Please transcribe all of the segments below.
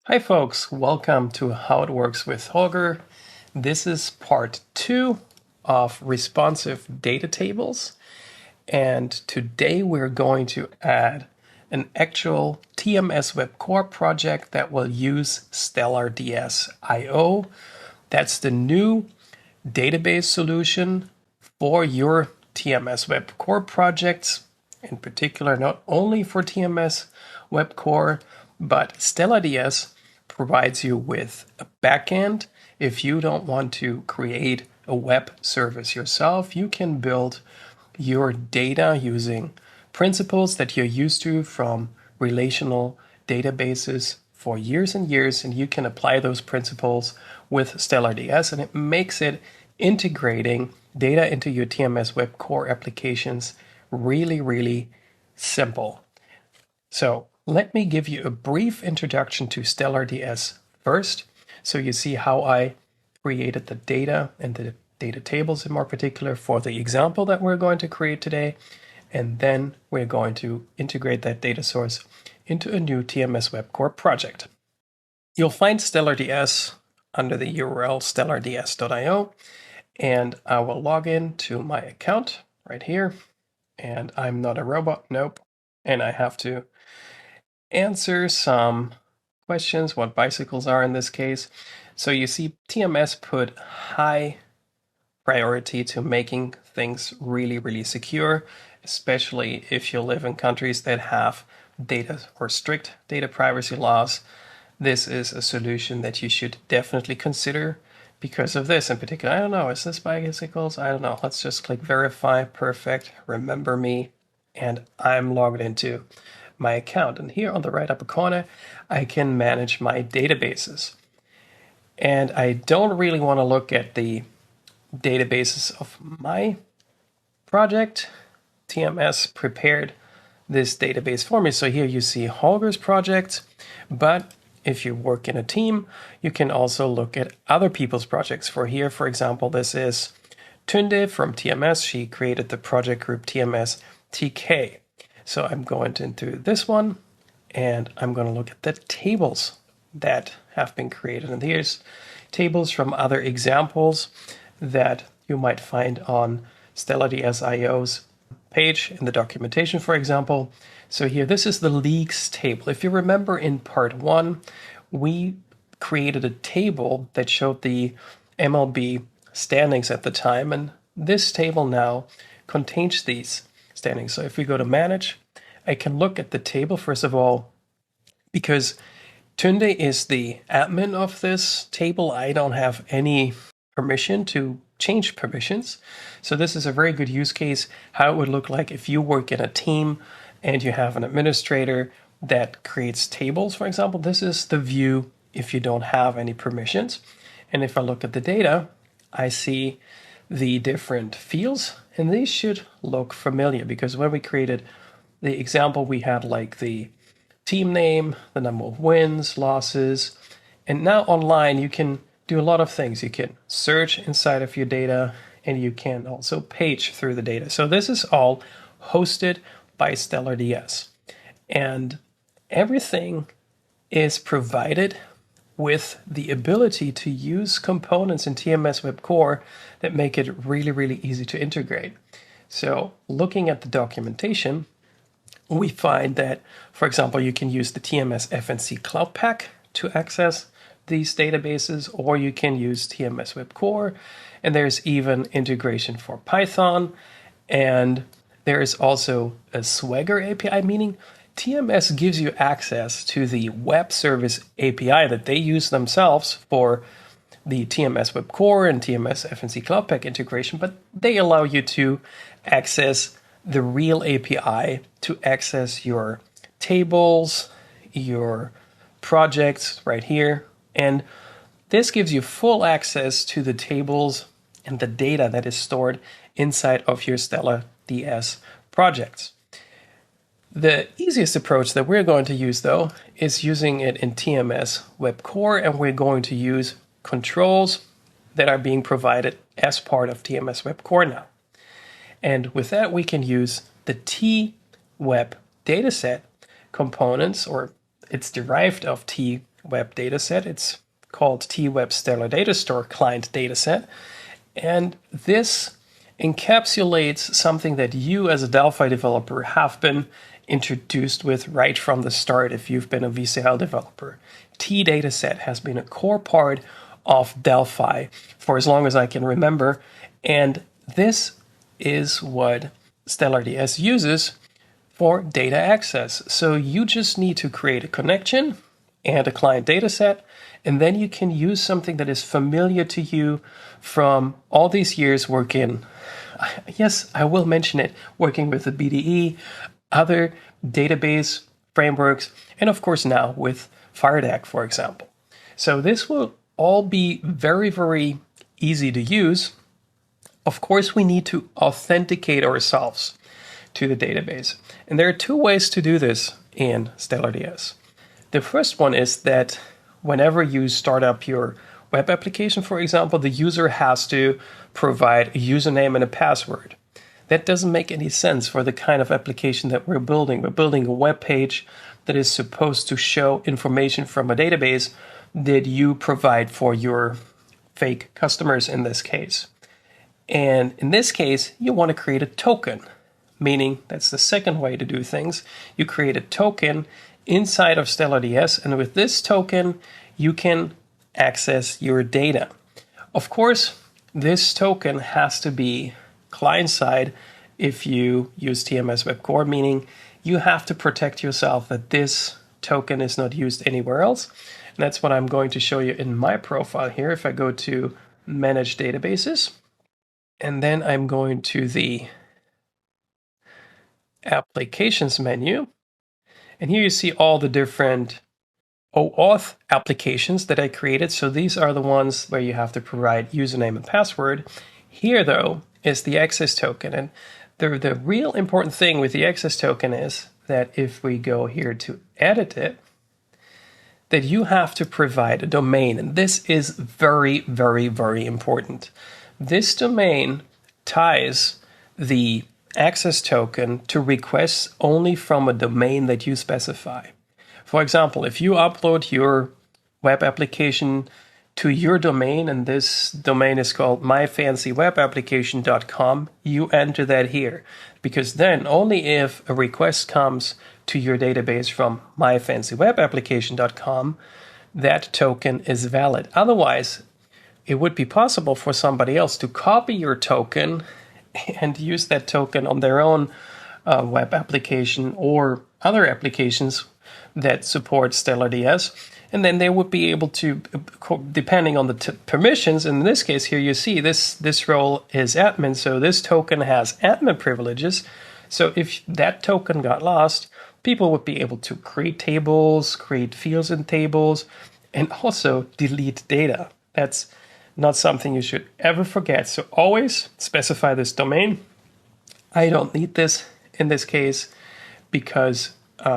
Hi folks, welcome to How It Works with Holger. This is part 2 of responsive data tables, and today we're going to add an actual TMS WEB Core project that will use StellarDS IO. That's the new database solution for your TMS WEB Core projects, in particular not only for TMS WEB Core, but StellarDS provides you with a backend. If you don't want to create a web service yourself, you can build your data using principles that you're used to from relational databases for years and years, and you can apply those principles with StellarDS, and it makes it integrating data into your TMS WEB Core applications really simple. So let me give you a brief introduction to StellarDS first, so you see how I created the data and the data tables in more particular for the example that we're going to create today. And then we're going to integrate that data source into a new TMS WEB Core project. You'll find StellarDS under the URL stellards.io, and I will log in to my account right here. And I'm not a robot, nope. And I have to answer some questions, what bicycles are in this case. So you see TMS put high priority to making things really secure, especially if you live in countries that have data or strict data privacy laws. This is a solution that you should definitely consider because of this in particular. I don't know, is this bicycles? I don't know. Let's just click verify. Perfect. Remember me. And I'm logged into my account. And here on the right upper corner, I can manage my databases. And I don't really want to look at the databases of my project. TMS prepared this database for me. So here you see Holger's project, but if you work in a team, you can also look at other people's projects. For here, for example, this is Tunde from TMS. She created the project group TMS TK. So I'm going into this one, and I'm going to look at the tables that have been created. And here's tables from other examples that you might find on StellarDS.io's page in the documentation, for example. So here, this is the leagues table. If you remember in part 1, we created a table that showed the MLB standings at the time, and this table now contains these standings. So if we go to manage, I can look at the table first of all, because Tunde is the admin of this table. I don't have any permission to change permissions. So this is a very good use case, how it would look like if you work in a team and you have an administrator that creates tables, for example. This is the view if you don't have any permissions. And if I look at the data, I see the different fields, and these should look familiar because when we created the example, we had like the team name, the number of wins, losses, and now online you can do a lot of things. You can search inside of your data, and you can also page through the data. So this is all hosted by StellarDS, and everything is provided with the ability to use components in TMS WEB Core that make it really easy to integrate. So looking at the documentation, we find that, for example, you can use the TMS FNC Cloud Pack to access these databases, or you can use TMS WEB Core, and there's even integration for Python, and there is also a Swagger API, meaning TMS gives you access to the web service API that they use themselves for the TMS WEB Core and TMS FNC Cloud Pack integration, but they allow you to access the real API to access your tables, your projects right here. And this gives you full access to the tables and the data that is stored inside of your StellarDS projects. The easiest approach that we're going to use, though, is using it in TMS WEB Core, and we're going to use controls that are being provided as part of TMS WEB Core now. And with that, we can use the TWEB dataset components, or it's derived of TWEB web dataset. It's called TWeb Stellar Data Store client dataset. And this encapsulates something that you as a Delphi developer have been introduced with right from the start if you've been a VCL developer. T dataset has been a core part of Delphi for as long as I can remember, and this is what StellarDS uses for data access. So you just need to create a connection and a client dataset, and then you can use something that is familiar to you from all these years working, yes, I will mention it, working with the BDE, other database frameworks, and of course now with FireDAC, for example. So this will all be very, very easy to use. Of course, we need to authenticate ourselves to the database. And there are two ways to do this in StellarDS. The first one is that whenever you start up your web application, for example, the user has to provide a username and a password. That doesn't make any sense for the kind of application that we're building. We're building a web page that is supposed to show information from a database that you provide for your fake customers in this case. And in this case, you want to create a token, meaning that's the second way to do things. You create a token inside of StellarDS, and with this token, you can access your data. Of course, this token has to be client-side if you use TMS WEB Core, meaning you have to protect yourself that this token is not used anywhere else. And that's what I'm going to show you in my profile here. If I go to Manage Databases, and then I'm going to the Applications menu, and here you see all the different OAuth applications that I created. So these are the ones where you have to provide username and password. Here, though, is the access token. And the real important thing with the access token is that if we go here to edit it, that you have to provide a domain. And this is very, very, very important. This domain ties the access token to requests only from a domain that you specify. For example, if you upload your web application to your domain, and this domain is called myfancyWebApplication.com, you enter that here, because then only if a request comes to your database from myfancyWebApplication.com, that token is valid. Otherwise, it would be possible for somebody else to copy your token and use that token on their own web application or other applications that support StellarDS. And then they would be able to, depending on the permissions, in this case here you see this role is admin, so this token has admin privileges. So if that token got lost, people would be able to create tables, create fields in tables, and also delete data. That's not something you should ever forget. So always specify this domain. I don't need this in this case because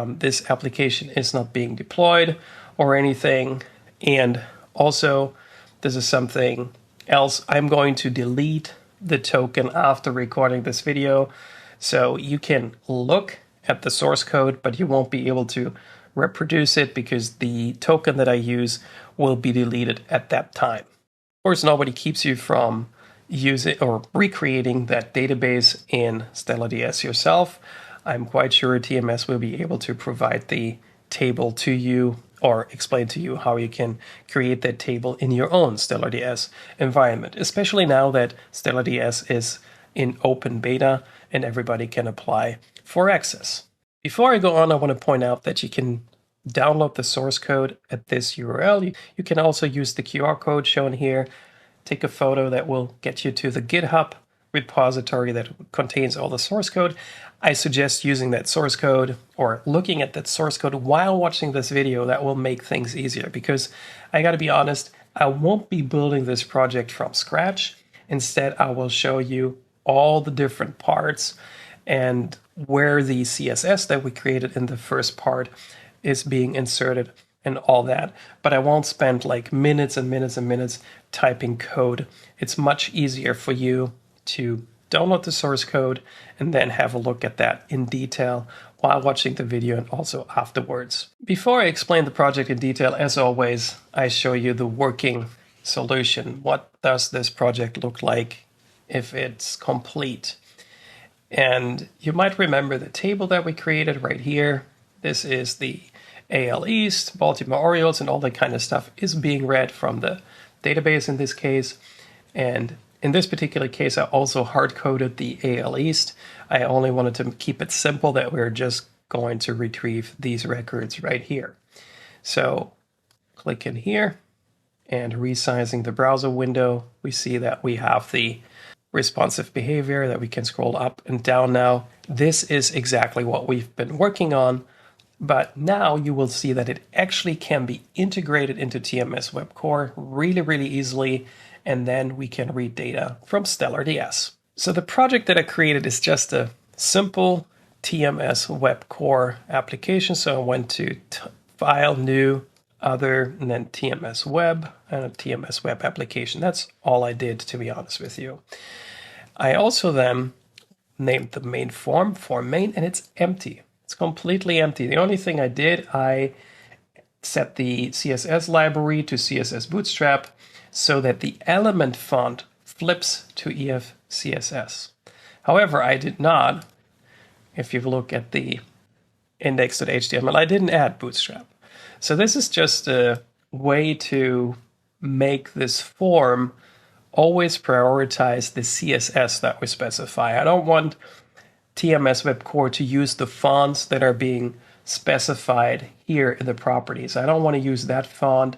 this application is not being deployed or anything. And also, this is something else. I'm going to delete the token after recording this video. So you can look at the source code, but you won't be able to reproduce it because the token that I use will be deleted at that time. Of course, nobody keeps you from using or recreating that database in StellarDS yourself. I'm quite sure TMS will be able to provide the table to you or explain to you how you can create that table in your own StellarDS environment, especially now that StellarDS is in open beta and everybody can apply for access. Before I go on, I want to point out that you can download the source code at this URL. You can also use the QR code shown here. Take a photo that will get you to the GitHub repository that contains all the source code. I suggest using that source code or looking at that source code while watching this video. That will make things easier because I got to be honest, I won't be building this project from scratch. Instead, I will show you all the different parts and where the CSS that we created in the first part is being inserted and all that. But I won't spend like minutes and minutes and minutes typing code. It's much easier for you to download the source code and then have a look at that in detail while watching the video and also afterwards. Before I explain the project in detail, as always, I show you the working solution. What does this project look like if it's complete? And you might remember the table that we created right here. This is the AL East, Baltimore Orioles, and all that kind of stuff is being read from the database in this case. And in this particular case, I also hard-coded the AL East. I only wanted to keep it simple that we're just going to retrieve these records right here. So click in here and resizing the browser window, we see that we have the responsive behavior that we can scroll up and down now. This is exactly what we've been working on, but now you will see that it actually can be integrated into TMS WEB Core really easily, and then we can read data from StellarDS. So the project that I created is just a simple TMS WEB Core application. So I went to File, New, Other, and then TMS Web and a TMS Web application. That's all I did, to be honest with you. I also then named the main form main, and it's empty. It's completely empty. The only thing I did, I set the CSS library to CSS Bootstrap so that the element font flips to EF CSS. However, I did not, if you look at the index.html, I didn't add Bootstrap. So this is just a way to make this form always prioritize the CSS that we specify. I don't want TMS WEB Core to use the fonts that are being specified here in the properties. I don't want to use that font.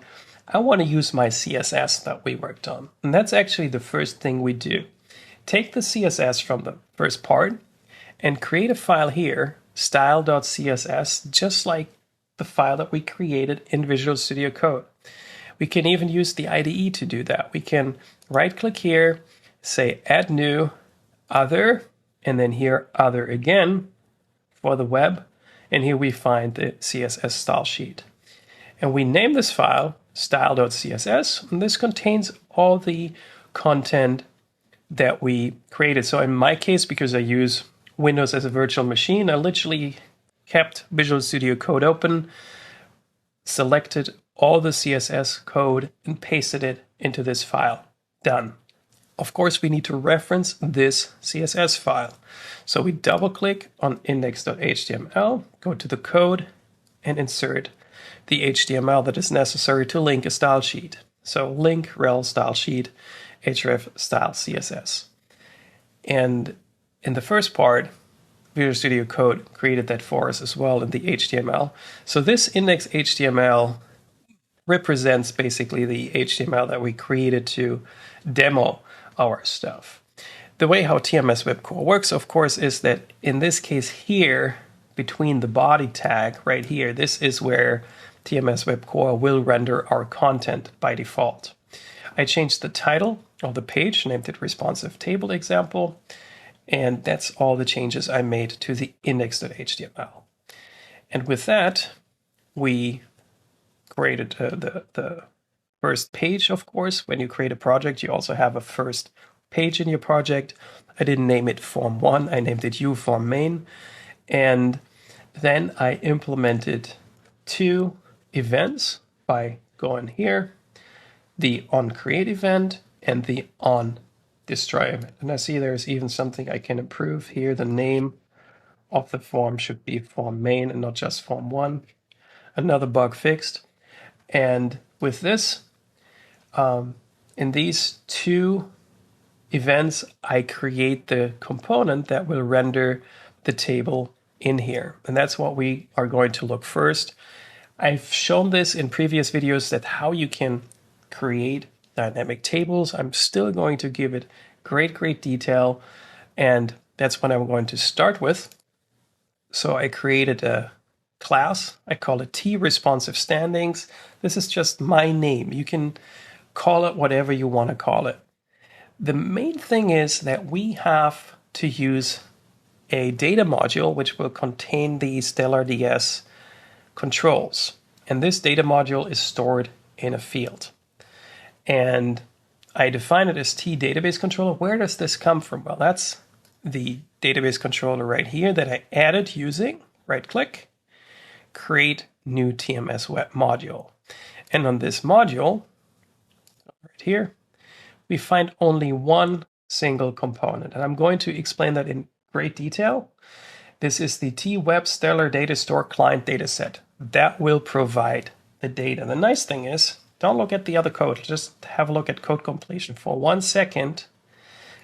I want to use my CSS that we worked on. And that's actually the first thing we do. Take the CSS from the first part and create a file here, style.css, just like the file that we created in Visual Studio Code. We can even use the IDE to do that. We can right-click here, say Add New, Other, and then here Other again for the web. And here we find the CSS style sheet. And we name this file style.css, and this contains all the content that we created. So in my case, because I use Windows as a virtual machine, I literally kept Visual Studio Code open, selected all the CSS code, and pasted it into this file. Done. Of course, we need to reference this CSS file. So we double-click on index.html, go to the code, and insert the HTML that is necessary to link a style sheet. So link rel style sheet, href style CSS. And in the first part, Visual Studio Code created that for us as well in the HTML. So this index.html represents basically the HTML that we created to demo our stuff. The way how TMS WEB Core works, of course, is that in this case here, between the body tag right here, this is where TMS WEB Core will render our content by default. I changed the title of the page, named it responsive table example, and that's all the changes I made to the index.html. And with that, we created the first page, of course. When you create a project, you also have a first page in your project. I didn't name it Form 1, I named it uForm main. And then I implemented two events by going here, the onCreate event and the onDestroy event. And I see there's even something I can improve here. The name of the form should be Form main and not just Form 1. Another bug fixed. And with this, in these two events, I create the component that will render the table in here. And that's what we are going to look first. I've shown this in previous videos, that how you can create dynamic tables. I'm still going to give it great detail, and that's what I'm going to start with. So I created a class. I call it T responsive standings. This is just my name. You can call it whatever you want to call it. The main thing is that we have to use a data module which will contain the StellarDS controls. And this data module is stored in a field. And I define it as T database controller. Where does this come from? Well, that's the database controller right here that I added using right click, create new TMS web module. And on this module, right here, we find only one single component. And I'm going to explain that in great detail. This is the TWeb Stellar Data Store client dataset. That will provide the data. The nice thing is, don't look at the other code. Just have a look at code completion for 1 second.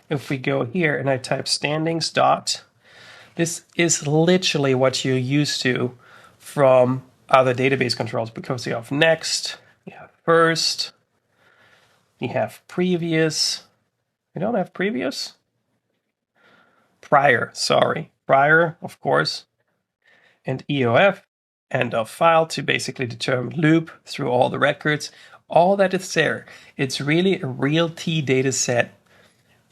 If we go here and I type standings dot, this is literally what you're used to from other database controls, because you have next, you have first, you have previous. You don't have previous? Prior, sorry. Prior, of course. And EOF, end of file, to basically determine loop through all the records. All that is there. It's really a real T dataset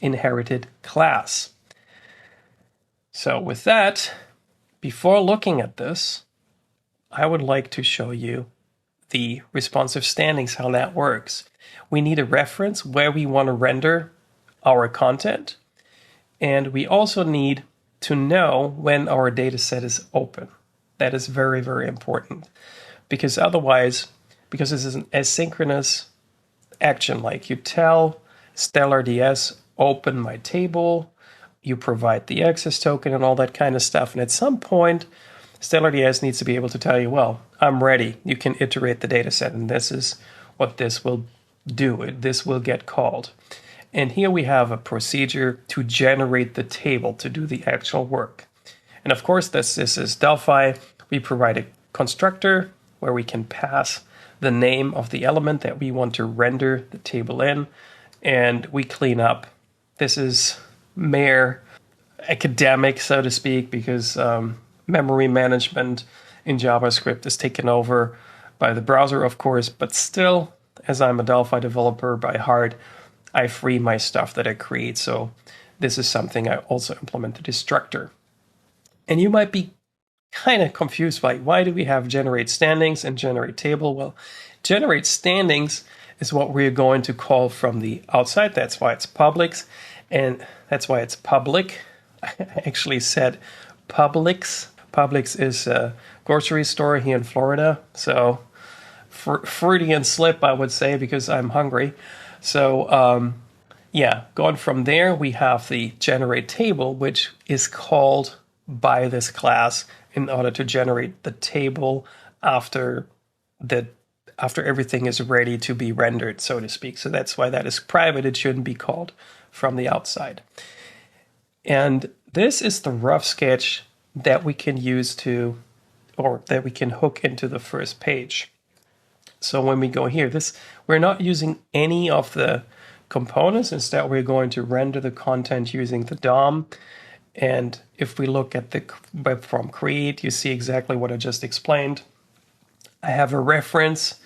inherited class. So with that, before looking at this, I would like to show you the responsive standings, how that works. We need a reference where we want to render our content. And we also need to know when our data set is open. That is very, very important. Because otherwise, because this is an asynchronous action, like you tell StellarDS, open my table, you provide the access token and all that kind of stuff. And at some point, StellarDS needs to be able to tell you, well, I'm ready. You can iterate the data set, and this is what this will do. This will get called. And here we have a procedure to generate the table to do the actual work. And of course, this is Delphi. We provide a constructor where we can pass the name of the element that we want to render the table in, and we clean up. This is mere academic, so to speak, because memory management in JavaScript is taken over by the browser, of course, but still, as I'm a Delphi developer by heart, I free my stuff that I create. So this is something I also implemented as structure. And you might be kind of confused by why do we have generate standings and generate table? Well, generate standings is what we're going to call from the outside. That's why it's Publix, and that's why it's public. I actually said Publix. Publix is a grocery store here in Florida. So Freudian slip, I would say, because I'm hungry. So yeah, going from there, we have the generate table, which is called by this class in order to generate the table after everything is ready to be rendered, so to speak. So that's why that is private. It shouldn't be called from the outside. And this is the rough sketch that we can use to, or that we can hook into the first page. So when we go here, we're not using any of the components. Instead, we're going to render the content using the DOM. And if we look at the web form create, you see exactly what I just explained. I have a reference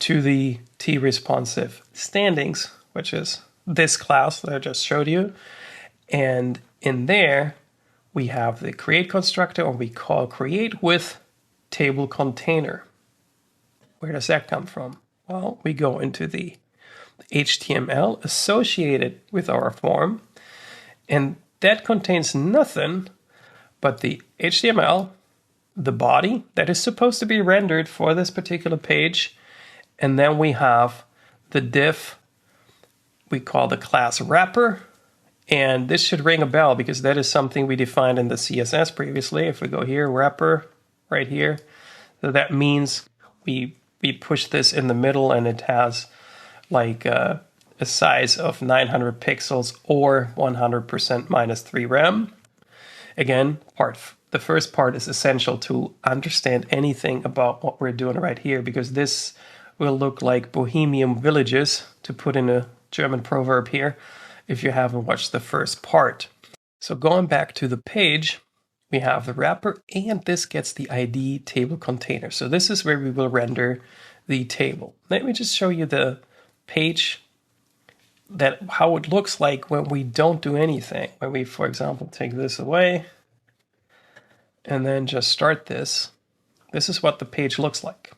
to the T-responsive standings, which is this class that I just showed you. And in there, we have the create constructor, or we call create with table container. Where does that come from? Well, we go into the HTML associated with our form, and that contains nothing but the HTML, the body that is supposed to be rendered for this particular page, and then we have the div we call the class wrapper, and this should ring a bell because that is something we defined in the CSS previously. If we go here, wrapper, right here, so that means we push this in the middle, and it has like a size of 900 pixels or 100% minus 3 RAM. Again, the first part is essential to understand anything about what we're doing right here, because this will look like Bohemian villages, to put in a German proverb here, if you haven't watched the first part. So going back to the page, we have the wrapper, and this gets the ID table container. So this is where we will render the table. Let me just show you the page, how it looks like when we don't do anything. When we, for example, take this away and then just start this. This is what the page looks like.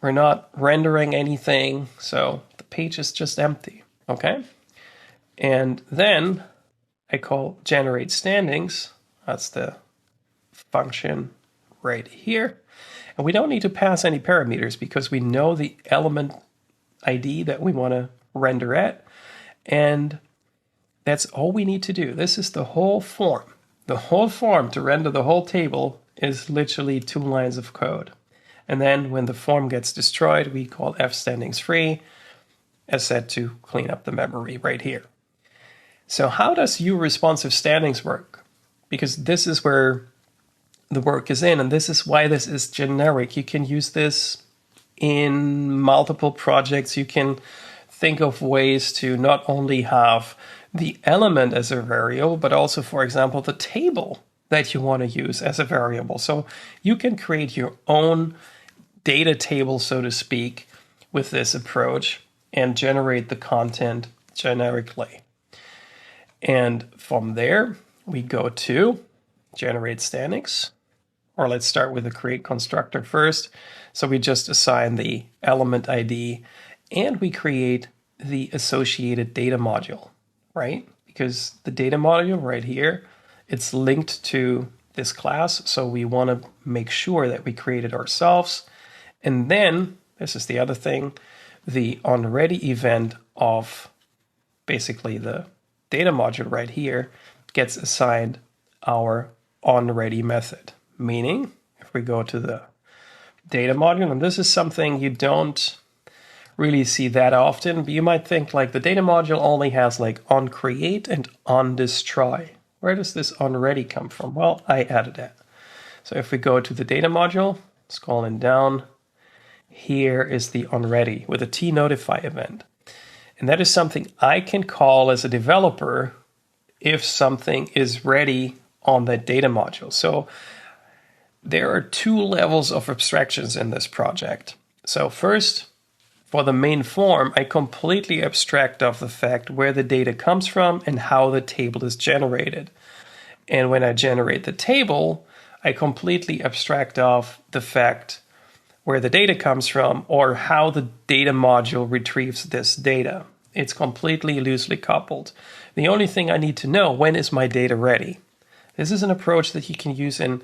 We're not rendering anything, so the page is just empty, okay? And then I call generate standings. That's the function right here. And we don't need to pass any parameters because we know the element ID that we want to render at. And that's all we need to do. This is the whole form. The whole form to render the whole table is literally 2 lines of code. And then when the form gets destroyed, we call f standings free, as said, to clean up the memory right here. So how does your responsive standings work? Because this is where the work is in, and this is why this is generic. You can use this in multiple projects. You can think of ways to not only have the element as a variable, but also, for example, the table that you want to use as a variable. So you can create your own data table, so to speak, with this approach and generate the content generically. And from there, we go to generate standings. Or let's start with the create constructor first. So we just assign the element ID and we create the associated data module, right? Because the data module right here, it's linked to this class. So we want to make sure that we create it ourselves. And then, this is the other thing, the onReady event of basically the data module right here gets assigned our onReady method. Meaning, if we go to the data module, and this is something you don't really see that often, but you might think like the data module only has like onCreate and onDestroy. Where does this onReady come from? Well, I added that. So if we go to the data module, scrolling down, here is the onReady with a tNotify event. And that is something I can call as a developer if something is ready on that data module. So there are 2 levels of abstractions in this project. So first, for the main form, I completely abstract off the fact where the data comes from and how the table is generated. And when I generate the table, I completely abstract off the fact where the data comes from or how the data module retrieves this data. It's completely loosely coupled. The only thing I need to know, when is my data ready? This is an approach that you can use in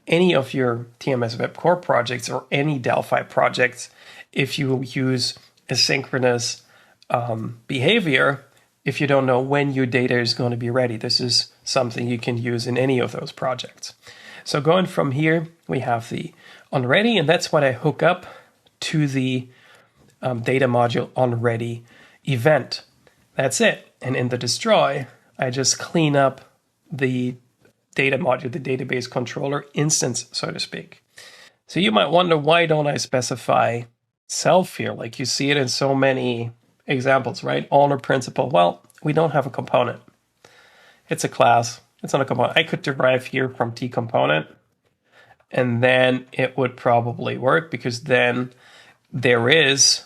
any of your TMS WEB Core projects or any Delphi projects if you use asynchronous behavior. If you don't know when your data is going to be ready, this is something you can use in any of those projects. So going from here, we have the onReady, and that's what I hook up to the data module onReady event. That's it. And in the destroy, I just clean up the data module, the database controller instance, so to speak. So you might wonder, why don't I specify self here? Like you see it in so many examples, right? Owner principal. Well, we don't have a component. It's a class. It's not a component. I could derive here from T component, and then it would probably work because then there is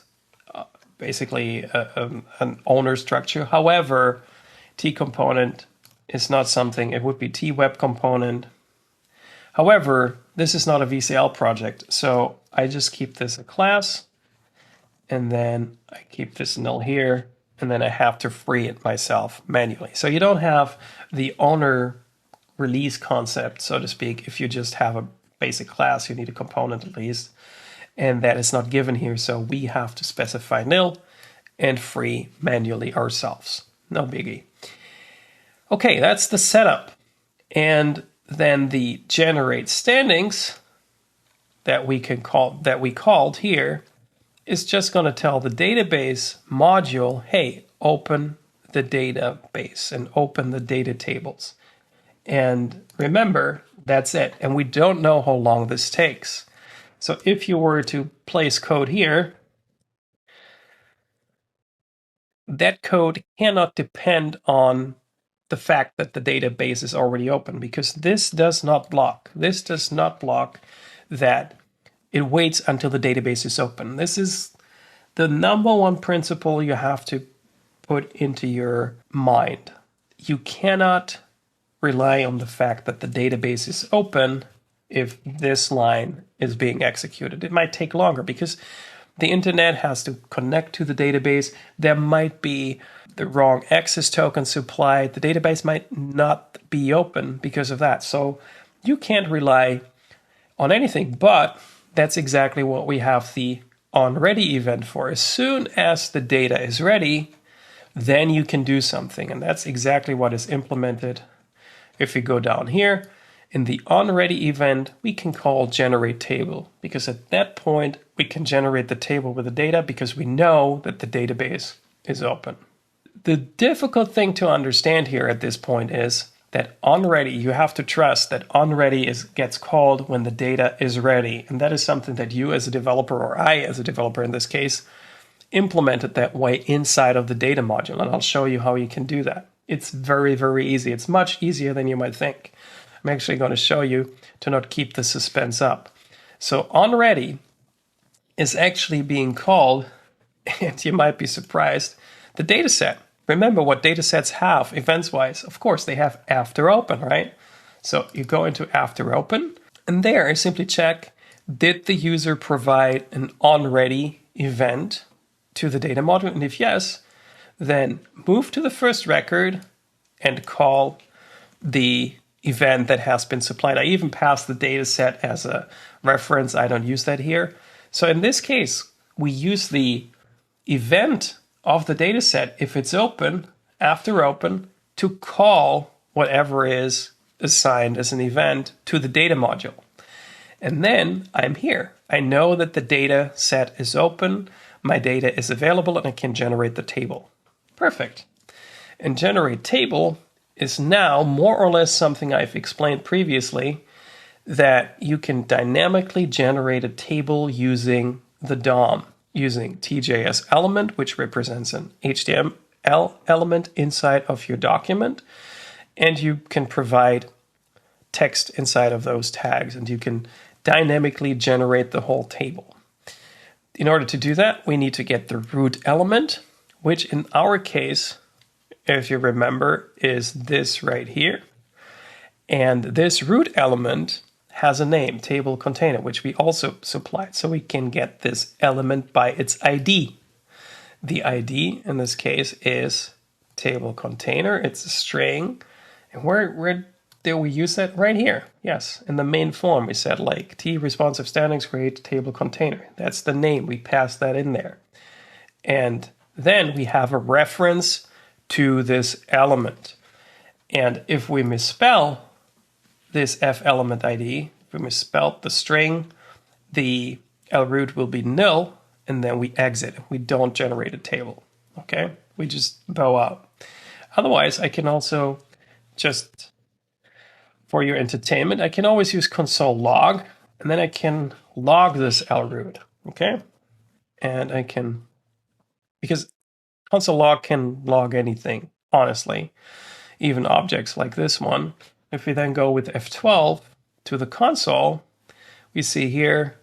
basically an owner structure. However, T component is not something, it would be T web component. However, this is not a VCL project, so I just keep this a class, and then I keep this null here, and then I have to free it myself manually. So you don't have the owner release concept, so to speak, if you just have a basic class, you need a component at least, and that is not given here, so we have to specify nil and free manually ourselves. No biggie. Okay, that's the setup. And then the generate standings that we called here is just going to tell the database module, hey, open the database and open the data tables. And remember, that's it. And we don't know how long this takes. So if you were to place code here, that code cannot depend on the fact that the database is already open, because this does not block. This does not block that it waits until the database is open. This is the number one principle you have to put into your mind. You cannot rely on the fact that the database is open if this line is being executed. It might take longer because the internet has to connect to the database. There might be the wrong access token supplied. The database might not be open because of that. So you can't rely on anything, but that's exactly what we have the onReady event for. As soon as the data is ready, then you can do something. And that's exactly what is implemented. If we go down here, in the onReady event, we can call generate table, because at that point, we can generate the table with the data because we know that the database is open. The difficult thing to understand here at this point is that onReady, you have to trust that onReady gets called when the data is ready. And that is something that you as a developer, or I as a developer in this case, implemented that way inside of the data module. And I'll show you how you can do that. It's very, very easy. It's much easier than you might think. I'm actually going to show you to not keep the suspense up. So onReady is actually being called, and you might be surprised, the data set. Remember what data sets have events-wise. Of course, they have after open, right? So you go into after open, and there I simply check, did the user provide an onReady event to the data module? And if yes, then move to the first record and call the event that has been supplied. I even passed the data set as a reference. I don't use that here. So in this case, we use the event of the data set, if it's open, after open, to call whatever is assigned as an event to the data module. And then I'm here. I know that the data set is open, my data is available, and I can generate the table. Perfect. And generate table is now more or less something I've explained previously, that you can dynamically generate a table using the DOM, using TJS element, which represents an HTML element inside of your document. And you can provide text inside of those tags, and you can dynamically generate the whole table. In order to do that, we need to get the root element, which in our case, if you remember, is this right here. And this root element has a name, table container, which we also supplied. So we can get this element by its ID. The ID in this case is table container. It's a string. And where did we use that? Right here. Yes, in the main form we said like T responsive standings create table container. That's the name. We passed that in there. And then we have a reference to this element. And if we misspell this f element ID, if we misspelled the string, the lroot will be nil, and then we exit. We don't generate a table. Okay? We just bow out. Otherwise, I can also just, for your entertainment, I can always use console log, and then I can log this lroot. Okay? And I can, because console log can log anything, honestly, even objects like this one. If we then go with F12 to the console, we see here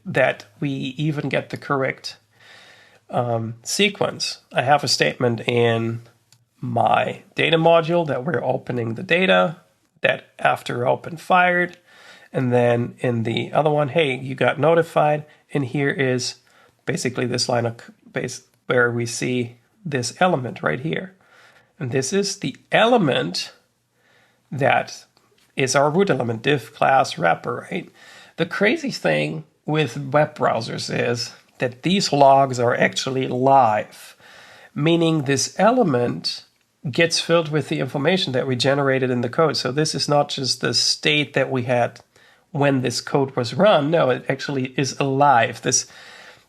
that we even get the correct sequence. I have a statement in my data module that we're opening the data, that after open fired, and then in the other one, hey, you got notified, and here is basically this line of base where we see this element right here. And this is the element that is our root element, div class wrapper, right? The crazy thing with web browsers is that these logs are actually live, meaning this element gets filled with the information that we generated in the code. So this is not just the state that we had when this code was run. No, it actually is alive. This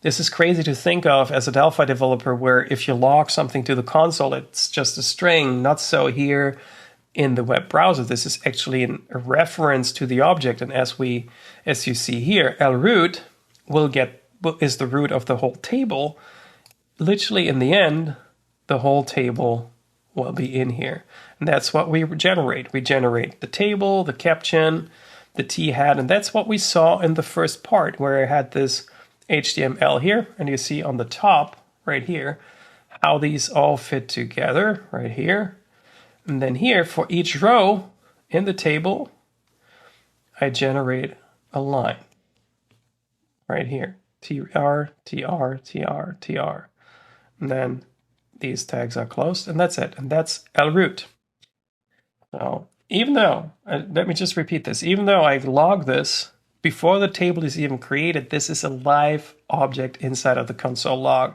is crazy to think of as a Delphi developer, where if you log something to the console, it's just a string. Not so here in the web browser. This is actually a reference to the object. And as you see here, lroot is the root of the whole table. Literally in the end, the whole table will be in here. And that's what we generate. We generate the table, the caption, the t-hat, and that's what we saw in the first part, where I had this HTML here, and you see on the top right here how these all fit together right here. And then here, for each row in the table, I generate a line right here, tr, tr, tr, tr. And then these tags are closed, and that's it. And that's lroot. So even though, let me just repeat this, even though I've logged this before the table is even created, this is a live object inside of the console log.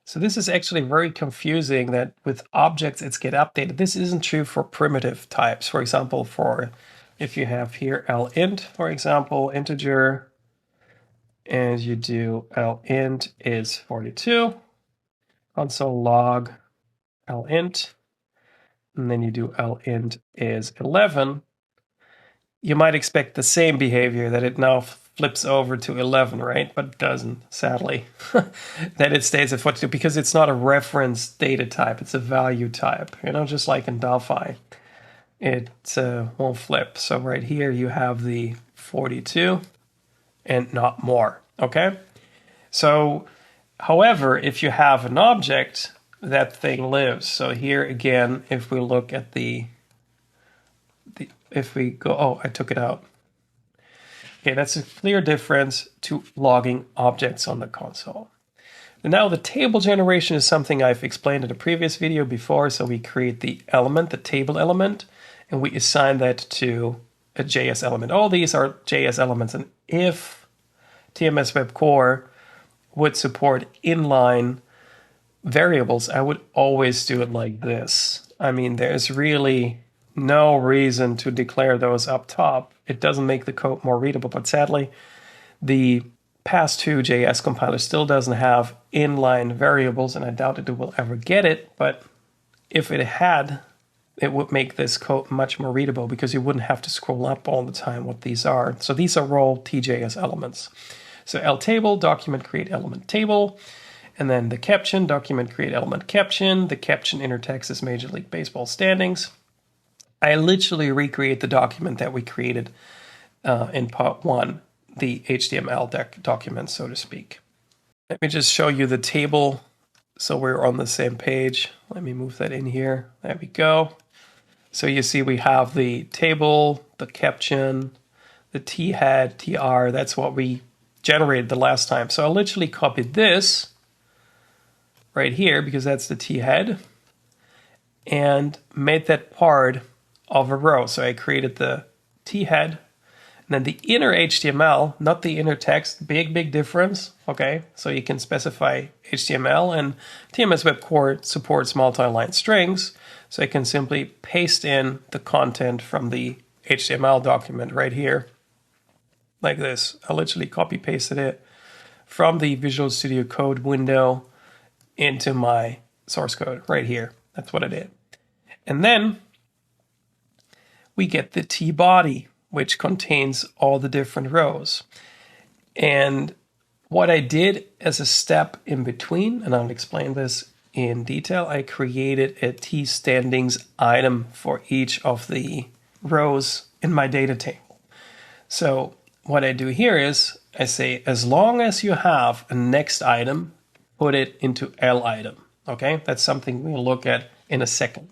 So this is actually very confusing that with objects it's get updated. This isn't true for primitive types. For example, for if you have here lint, for example, integer, and you do lint is 42, console log lint, and then you do lint is 11, you might expect the same behavior, that it now flips over to 11, right? But it doesn't, sadly. That it stays at 42 because it's not a reference data type, it's a value type, you know, just like in Delphi. It won't flip. So right here you have the 42 and not more, okay? So, however, if you have an object, that thing lives. So here again, if we look at if we go, oh, I took it out. Okay, that's a clear difference to logging objects on the console. And now the table generation is something I've explained in a previous video before. So we create the element, the table element, and we assign that to a JS element. All these are JS elements. And if TMS WEB Core would support inline variables, I would always do it like this. I mean, there's really no reason to declare those up top. It doesn't make the code more readable, but sadly, the PAS2 JS compiler still doesn't have inline variables, and I doubt it will ever get it, but if it had, it would make this code much more readable because you wouldn't have to scroll up all the time what these are. So these are all TJS elements. So ltable, document create element table, and then the caption, document create element caption. The caption inner text is Major League Baseball standings. I literally recreate the document that we created in part 1, the HTML document, so to speak. Let me just show you the table so we're on the same page. Let me move that in here. There we go. So you see we have the table, the caption, the t-head, tr. That's what we generated the last time. So I literally copied this right here because that's the t-head and made that part of a row. So I created the t-head and then the inner HTML, not the inner text. Big difference. Okay, so you can specify HTML, and TMS WEB Core supports multi-line strings. So I can simply paste in the content from the HTML document right here, like this. I literally copy pasted it from the Visual Studio Code window into my source code right here. That's what I did. And then we get the t-body, which contains all the different rows. And what I did as a step in between, and I'll explain this in detail, I created a t-standings item for each of the rows in my data table. So what I do here is I say, as long as you have a next item, put it into L item. Okay, that's something we'll look at in a second.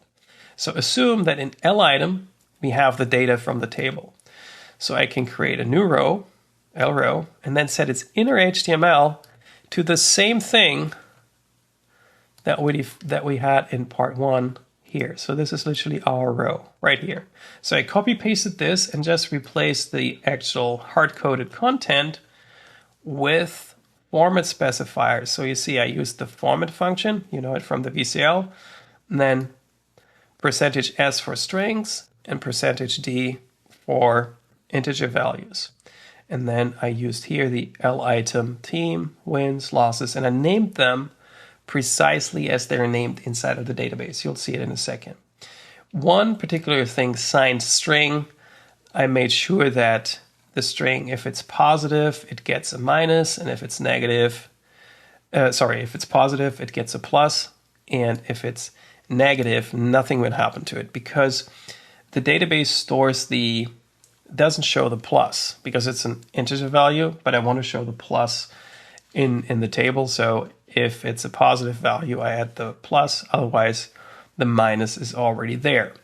So assume that in L item, we have the data from the table. So I can create a new row, L row, and then set its inner HTML to the same thing that we had in part 1 here. So this is literally our row right here. So I copy pasted this and just replaced the actual hard-coded content with format specifiers. So you see I used the format function, you know it from the VCL, and then %s for strings and %d for integer values. And then I used here the L item team, wins, losses, and I named them precisely as they're named inside of the database. You'll see it in a second. One particular thing, signed string, I made sure that the string, if it's positive, it gets a minus, and if it's negative, if it's positive, it gets a plus, and if it's negative, nothing will happen to it because the database doesn't show the plus because it's an integer value, but I want to show the plus in the table. So if it's a positive value, I add the plus, otherwise the minus is already there.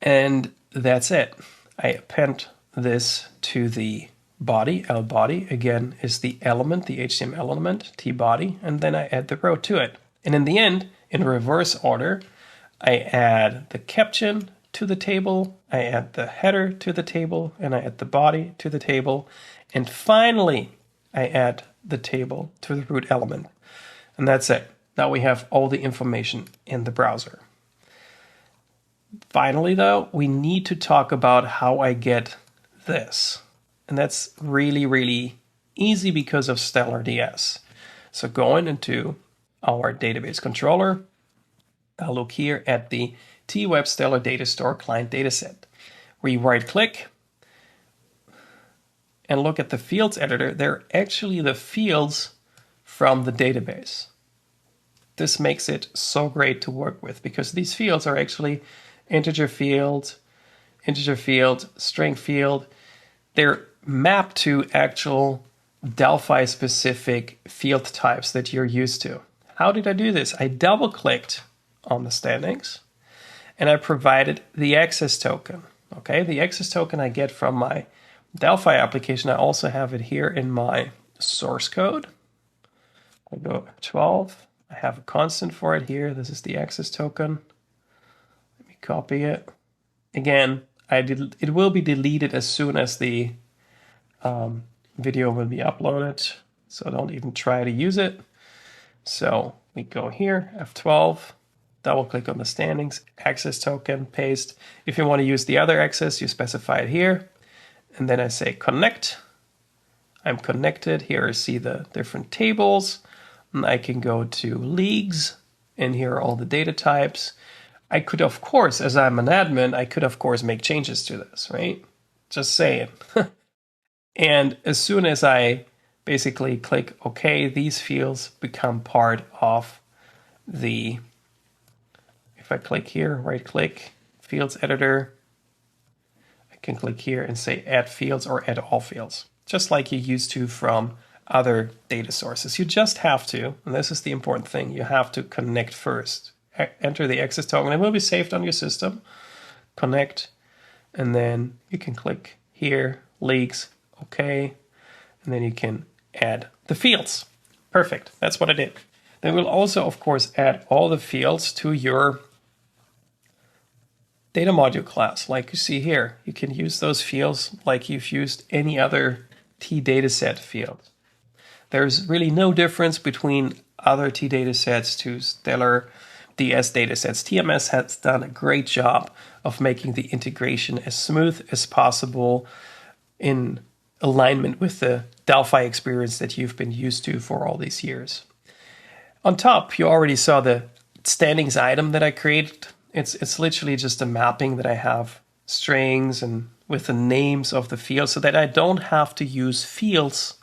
And that's it. I append this to the body, L body, again is the element, the HTML element, T body, and then I add the row to it. And in the end, in reverse order, I add the caption to the table, I add the header to the table, and I add the body to the table. And finally, I add the table to the root element. And that's it. Now we have all the information in the browser. Finally, though, we need to talk about how I get this. And that's really, really easy because of StellarDS. So going into our database controller, I'll look here at the TWeb Stellar Data Store client dataset. We right-click and look at the fields editor. They're actually the fields from the database. This makes it so great to work with because these fields are actually integer field, string field. They're mapped to actual Delphi-specific field types that you're used to. How did I do this? I double-clicked on the standings and I provided the access token. Okay, the access token I get from my Delphi application. I also have it here in my source code. I go 12. I have a constant for it here. This is the access token. Let me copy it. Again, it will be deleted as soon as the video will be uploaded. So don't even try to use it. So we go here, F12, double click on the standings, access token, paste. If you want to use the other access, you specify it here. And then I say connect. I'm connected. Here I see the different tables. And I can go to leagues, and here are all the data types. I could, of course, as I'm an admin, I could, of course, make changes to this, right? Just saying. And as soon as I basically click OK, these fields become part of the, if I click here, right-click, fields editor, I can click here and say add fields or add all fields, just like you used to from other data sources. You just have to, and this is the important thing, you have to connect first. Enter the access token. It will be saved on your system. Connect, and then you can click here, leagues, OK, and then you can add the fields. Perfect. That's what I did. Then we'll also, of course, add all the fields to your data module class. Like you see here, you can use those fields like you've used any other T-dataset field. There's really no difference between other T-datasets to StellarDS datasets. TMS has done a great job of making the integration as smooth as possible in alignment with the Delphi experience that you've been used to for all these years. On top, you already saw the standings item that I created. It's literally just a mapping that I have strings and with the names of the fields so that I don't have to use fields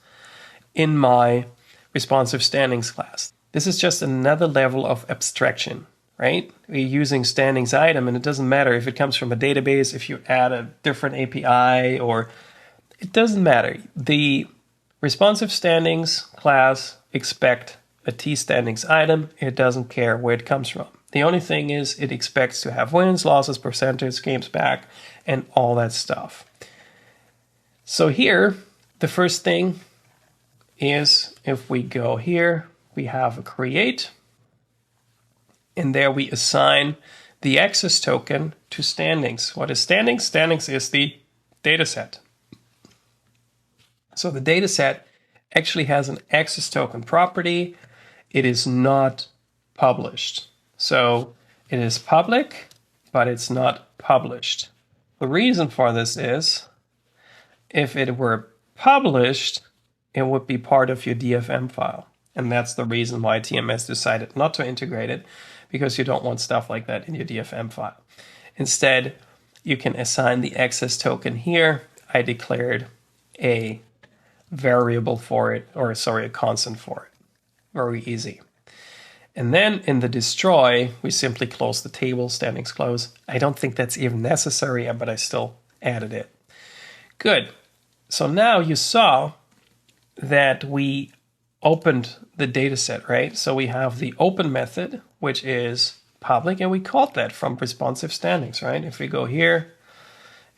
in my responsive standings class. This is just another level of abstraction, right? We're using standings item, and it doesn't matter if it comes from a database, if you add a different API, or it doesn't matter. The responsive standings class expect a T standings item. It doesn't care where it comes from. The only thing is it expects to have wins, losses, percentage, games back, and all that stuff. So here, the first thing is if we go here, we have a create, and there we assign the access token to standings. What is standings? Standings is the dataset. So the dataset actually has an access token property. It is not published. So it is public, but it's not published. The reason for this is if it were published, it would be part of your DFM file. And that's the reason why TMS decided not to integrate it, because you don't want stuff like that in your DFM file. Instead, you can assign the access token here. I declared a variable for it, or sorry, a constant for it. Very easy. And then in the destroy, we simply close the table, standings close. I don't think that's even necessary, but I still added it. Good. So now you saw that we opened the dataset, right? So we have the open method, which is public, and we called that from responsive standings, right? If we go here,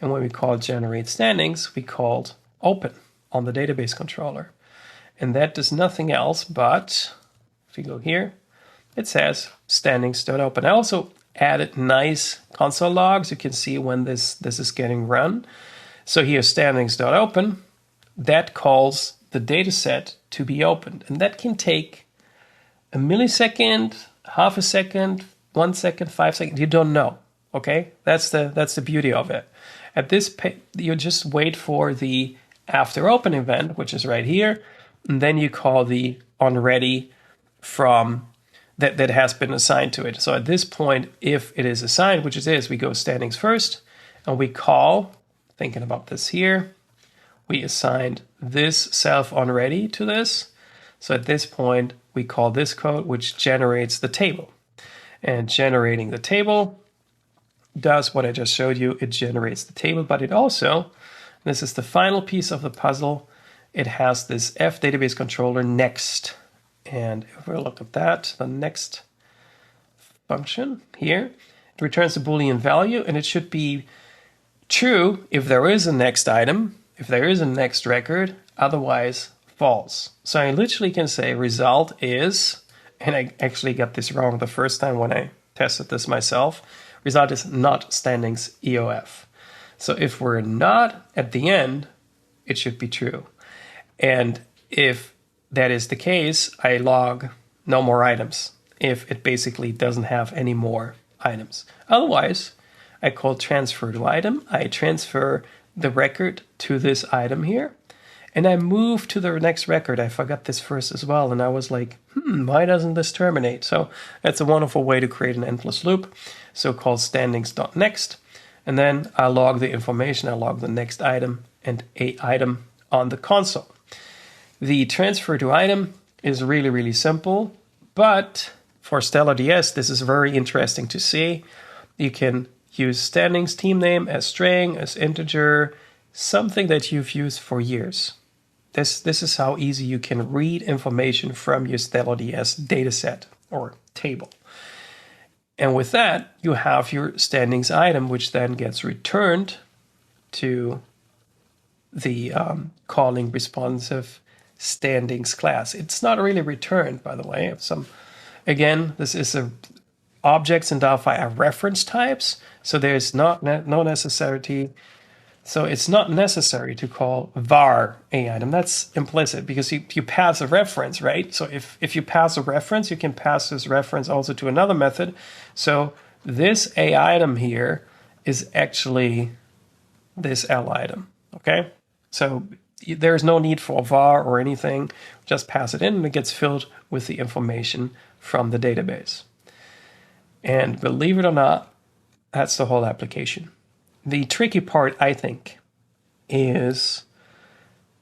and when we call generate standings, we called open on the database controller. And that does nothing else but, if we go here, it says standings.open. I also added nice console logs. You can see when this is getting run. So here standings.open, that calls the data set to be opened. And that can take a millisecond, half a second, 1 second, 5 seconds. You don't know. Okay, that's the beauty of it. At this, you just wait for the after open event, which is right here, and then you call the onReady from that has been assigned to it. So at this point, if it is assigned, which it is, we go standings first, and we call. Thinking about this here, we assigned this self onReady to this. So at this point, we call this code, which generates the table, and generating the table does what I just showed you. It generates the table, but it also, this is the final piece of the puzzle, it has this F database controller next. And if we look at that, the next function here, it returns a Boolean value, and it should be true if there is a next item, if there is a next record, otherwise false. So I literally can say result is, and I actually got this wrong the first time when I tested this myself, result is not standings EOF. So if we're not at the end, it should be true. And if that is the case, I log no more items if it basically doesn't have any more items. Otherwise, I call transfer to item. I transfer the record to this item here, and I move to the next record. I forgot this first as well, and I was like, why doesn't this terminate? So that's a wonderful way to create an endless loop. So called standings.next, and then I log the information. I log the next item and a item on the console. The transfer to item is really, really simple, but for StellarDS, this is very interesting to see. You can use standings team name as string, as integer, something that you've used for years. This is how easy you can read information from your StellarDS dataset or table. And with that, you have your standings item, which then gets returned to the calling responsive standings class. It's not really returned, by the way. Again, this is objects in Delphi are reference types, so there's no necessity. So it's not necessary to call var a item. That's implicit because you pass a reference, right? So if you pass a reference, you can pass this reference also to another method. So this a item here is actually this L item, okay? So there's no need for var or anything. Just pass it in and it gets filled with the information from the database. And believe it or not, that's the whole application. The tricky part, I think, is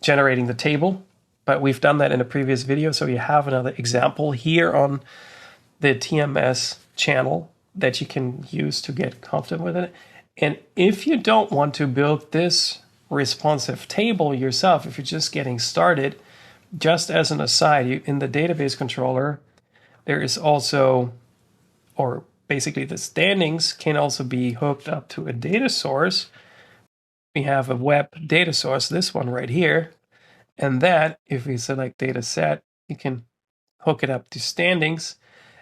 generating the table, but we've done that in a previous video, so you have another example here on the TMS channel that you can use to get confident with it. And if you don't want to build this responsive table yourself, if you're just getting started, just as an aside, in the database controller, there is also, or basically the standings can also be hooked up to a data source. We have a web data source, this one right here, and that, if we select data set, you can hook it up to standings.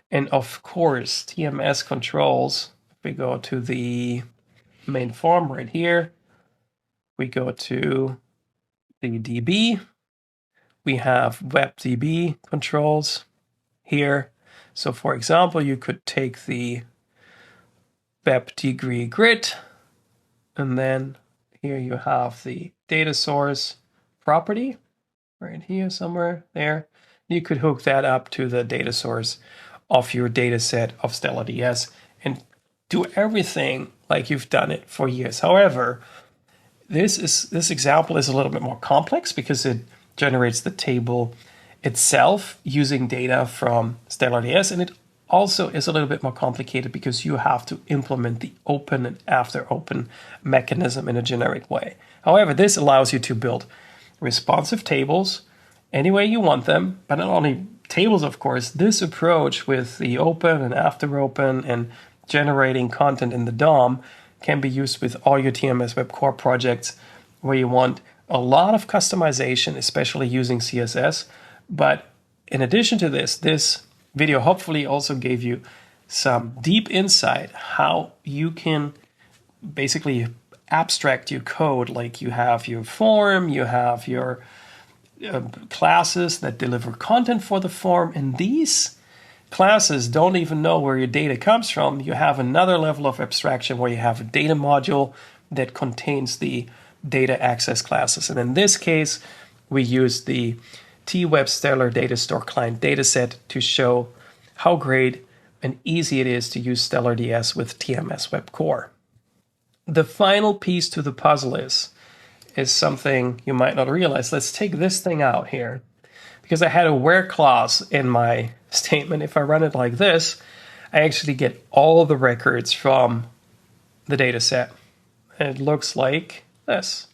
And of course, TMS controls, if we go to the main form right here, we go to the DB, we have WebDB controls here. So for example, you could take the web degree grid, and then here you have the data source property right here somewhere there. You could hook that up to the data source of your data set of StellarDS and do everything like you've done it for years. However, this example is a little bit more complex because it generates the table itself using data from StellarDS, and it also is a little bit more complicated because you have to implement the open and after open mechanism in a generic way. However, this allows you to build responsive tables any way you want them, but not only tables, of course. This approach with the open and after open and generating content in the DOM can be used with all your TMS WEB Core projects where you want a lot of customization, especially using CSS. But in addition to this video hopefully also gave you some deep insight how you can basically abstract your code. Like you have your form, you have your classes that deliver content for the form, and these classes don't even know where your data comes from. You have another level of abstraction where you have a data module that contains the data access classes. And in this case, we use the TWeb Stellar Data Store client dataset to show how great and easy it is to use StellarDS with TMS WEB Core. The final piece to the puzzle is something you might not realize. Let's take this thing out here, because I had a where clause in my statement. If I run it like this, I actually get all the records from the data set. And it looks like this.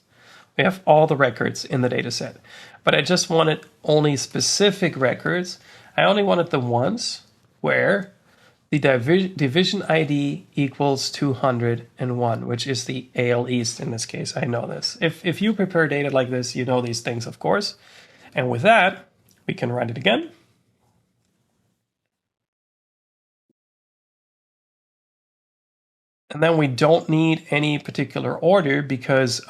We have all the records in the data set. But I just wanted only specific records. I only wanted the ones where the division ID equals 201, which is the AL East in this case. I know this. If you prepare data like this, you know these things, of course. And with that, we can run it again. And then we don't need any particular order because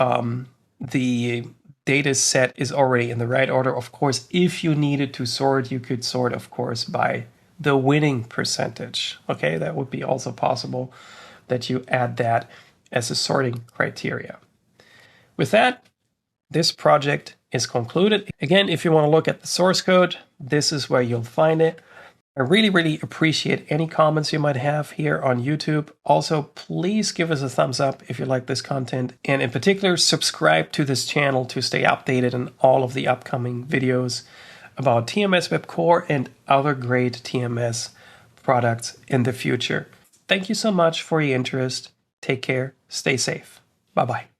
the data set is already in the right order. Of course, if you needed to sort, you could sort, of course, by the winning percentage. Okay, that would be also possible that you add that as a sorting criteria. With that, this project is concluded. Again, if you want to look at the source code, this is where you'll find it. I really, really appreciate any comments you might have here on YouTube. Also, please give us a thumbs up if you like this content. And in particular, subscribe to this channel to stay updated on all of the upcoming videos about TMS WEB Core and other great TMS products in the future. Thank you so much for your interest. Take care. Stay safe. Bye-bye.